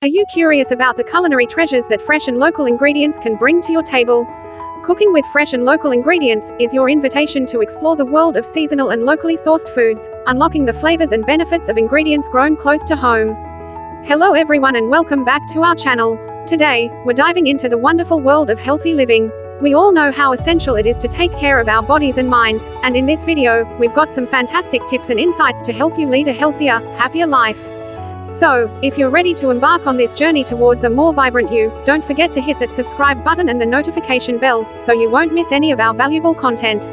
Are you curious about the culinary treasures that fresh and local ingredients can bring to your table? Cooking with fresh and local ingredients is your invitation to explore the world of seasonal and locally sourced foods, unlocking the flavors and benefits of ingredients grown close to home. Hello everyone and welcome back to our channel. Today, we're diving into the wonderful world of healthy living. We all know how essential it is to take care of our bodies and minds, and in this video, we've got some fantastic tips and insights to help you lead a healthier, happier life. So, if you're ready to embark on this journey towards a more vibrant you, don't forget to hit that subscribe button and the notification bell, so you won't miss any of our valuable content.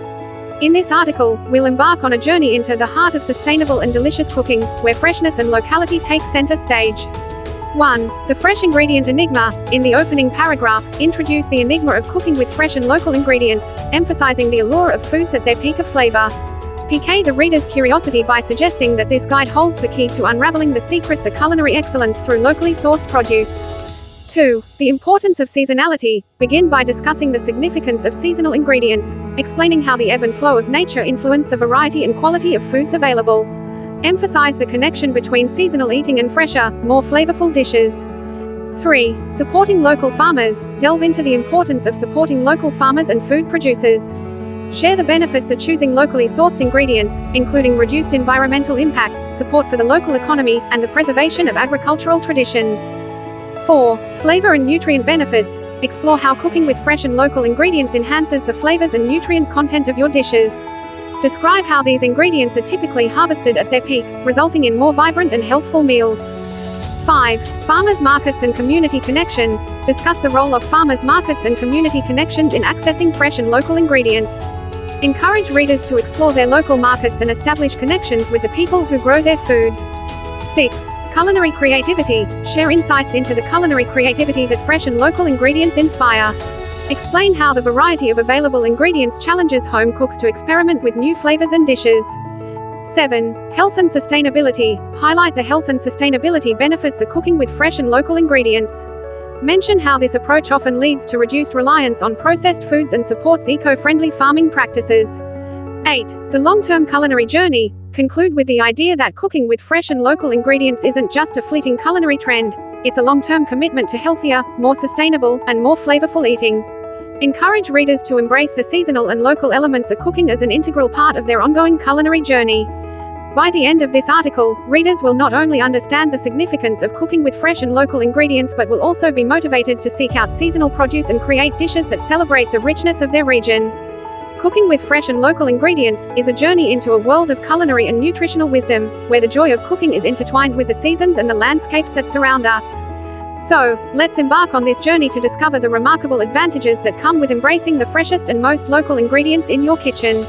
In this article, we'll embark on a journey into the heart of sustainable and delicious cooking, where freshness and locality take center stage. 1. The fresh ingredient enigma. In the opening paragraph, introduce the enigma of cooking with fresh and local ingredients, emphasizing the allure of foods at their peak of flavor. Pique the reader's curiosity by suggesting that this guide holds the key to unraveling the secrets of culinary excellence through locally sourced produce. 2. The importance of seasonality. Begin by discussing the significance of seasonal ingredients, explaining how the ebb and flow of nature influence the variety and quality of foods available. Emphasize the connection between seasonal eating and fresher, more flavorful dishes. 3. Supporting local farmers. Delve into the importance of supporting local farmers and food producers. Share the benefits of choosing locally sourced ingredients, including reduced environmental impact, support for the local economy, and the preservation of agricultural traditions. 4. Flavor and nutrient benefits. Explore how cooking with fresh and local ingredients enhances the flavors and nutrient content of your dishes. Describe how these ingredients are typically harvested at their peak, resulting in more vibrant and healthful meals. 5. Farmers markets and community connections. Discuss the role of farmers markets and community connections in accessing fresh and local ingredients. Encourage readers to explore their local markets and establish connections with the people who grow their food. 6. Culinary creativity. Share insights into the culinary creativity that fresh and local ingredients inspire. Explain how the variety of available ingredients challenges home cooks to experiment with new flavors and dishes. 7. Health and sustainability. Highlight the health and sustainability benefits of cooking with fresh and local ingredients. Mention how this approach often leads to reduced reliance on processed foods and supports eco-friendly farming practices. 8. The long-term culinary journey. Conclude with the idea that cooking with fresh and local ingredients isn't just a fleeting culinary trend, it's a long-term commitment to healthier, more sustainable, and more flavorful eating. Encourage readers to embrace the seasonal and local elements of cooking as an integral part of their ongoing culinary journey. By the end of this article, readers will not only understand the significance of cooking with fresh and local ingredients but will also be motivated to seek out seasonal produce and create dishes that celebrate the richness of their region. Cooking with fresh and local ingredients is a journey into a world of culinary and nutritional wisdom, where the joy of cooking is intertwined with the seasons and the landscapes that surround us. So, let's embark on this journey to discover the remarkable advantages that come with embracing the freshest and most local ingredients in your kitchen.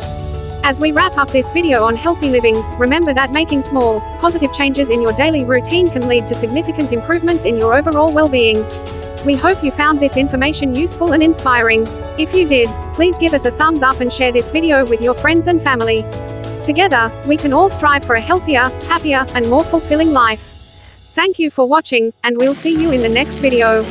As we wrap up this video on healthy living, remember that making small, positive changes in your daily routine can lead to significant improvements in your overall well-being. We hope you found this information useful and inspiring. If you did, please give us a thumbs up and share this video with your friends and family. Together, we can all strive for a healthier, happier, and more fulfilling life. Thank you for watching, and we'll see you in the next video.